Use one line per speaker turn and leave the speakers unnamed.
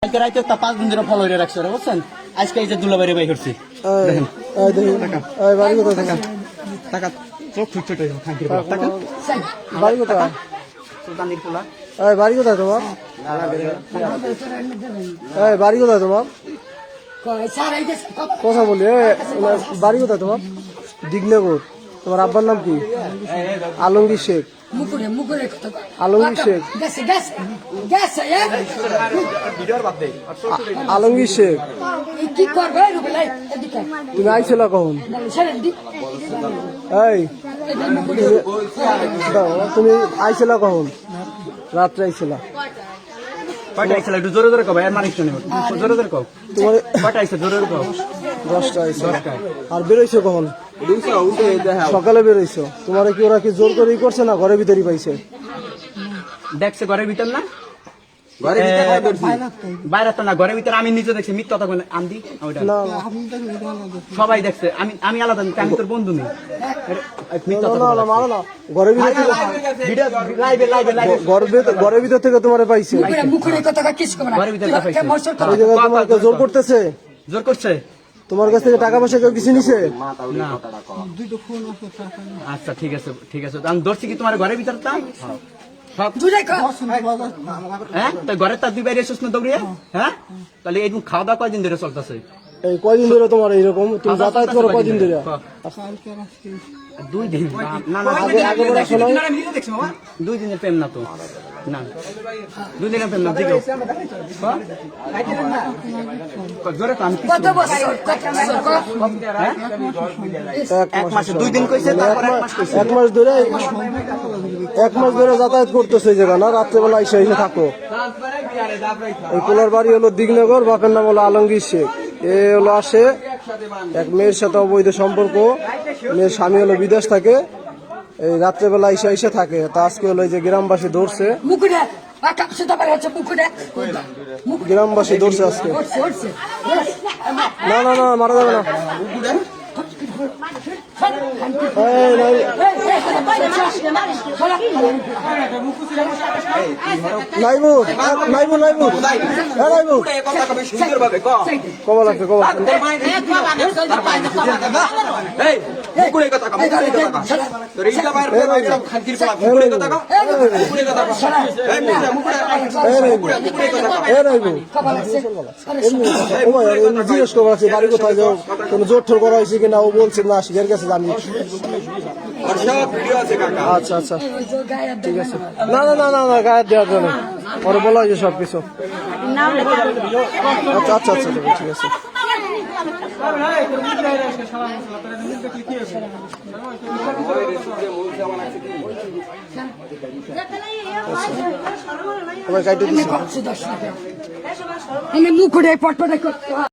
কালকে রাইতে তা 5 দিন ধরে ফলো করে রাখছে বুঝছেন আজকে এই যে দুলাবাড়ি বাই করছি দেখেন
এই দেখুন এই বাড়ি কোথায়
টাকা টাকা চোখ ছোট ছোট খাঙ্কির টাকা
বাড়ি কোথায়
সুলতানির পোলা
এই বাড়ি কোথায় তোমার এই বাড়ি কোথায় তোমার কথা বলি বাড়ি কোথায় তোমার দিগনগর তোমার আব্বার নাম কি আলমগীর শেখ আলমগীর শেখ আলমগীর শেখ তুমি আইছিলা কখন এই তুমি আইছিলা কখন রাত্রে আইছিলা
কয়টা আইছিল একটু জোরে জোরে কও ভাই আর মানিস নেই জোরে জোরে কও
তোমার
কয়টা আইছে জোরে জোরে কও
10টা আইছে আর বেরোইছো কখন সকালে বেরোইছো তোমার কি ওরা কি জোর করেই করছে না ঘরের ভিতরেই পাইছে
দেখছে ঘরের ভিতর না বাইরে তো না ঘরের ভিতরে আমি নিজে দেখছি মিথ্যা কথা আন্দি সবাই দেখছে আমি আলাদা আমি তোর বন্ধু নেই
ঘরের ভিতর থেকে তোমার পাইছে জোর করতেছে
জোর করছে
তোমার কাছ থেকে টাকা পয়সা কেউ কিছু নিছে
আচ্ছা ঠিক আছে ঠিক আছে আমি ধরছি কি তোমার ঘরের ভিতরটা হ্যাঁ ঘরের তার 2 বাইরে এসেছ না দৌড়িয়ে হ্যাঁ তাহলে এই খাওয়া দাওয়া কয়দিন ধরে চলতেছে
এই কয়দিন ধরে তোমার এইরকম তুমি যাতায়াত করো কয়দিন ধরে
2 দিন না না আগে 2 দিনের প্রেম না তো না 2 দিনের প্রেম না দিগো জোরে কাম কি কত বছর এক মাস 2 দিন কইছে তারপর 1 মাস কইছে
1 মাস ধরে যাতায়াত করতেছে এই জায়গা না রাত্রেবেলা এসে থাকো এই পোলার বাড়ি হলো দিগনগর বাপের নাম হলো আলমগীর শেখ এ হলো আসে এক মেয়ের সাথে অবৈধ সম্পর্ক মেয়ের স্বামী হলো বিদেশ থাকে এই রাত্রেবেলা এসে থাকে তা আজকে হলো এই যে গ্রামবাসী ধরছে গ্রামবাসী ধরছে আজকে না না না মারা যাবে না নাইবু নাইবু নাইবু নাইবু কবা লাগছে কবা জিজ্ঞেস করা আছে বাড়ি কোথায় যাও কোন জোর ঠোর করা হয়েছে কিনা ও বলছে না শিখের কাছে জানি আচ্ছা আচ্ছা ঠিক আছে না না না না না গায়ে দেওয়ার জন্য ওরা বলা হয়েছে সবকিছু আচ্ছা আচ্ছা আচ্ছা ঠিক আছে তোমার কাইটে দিচ্ছি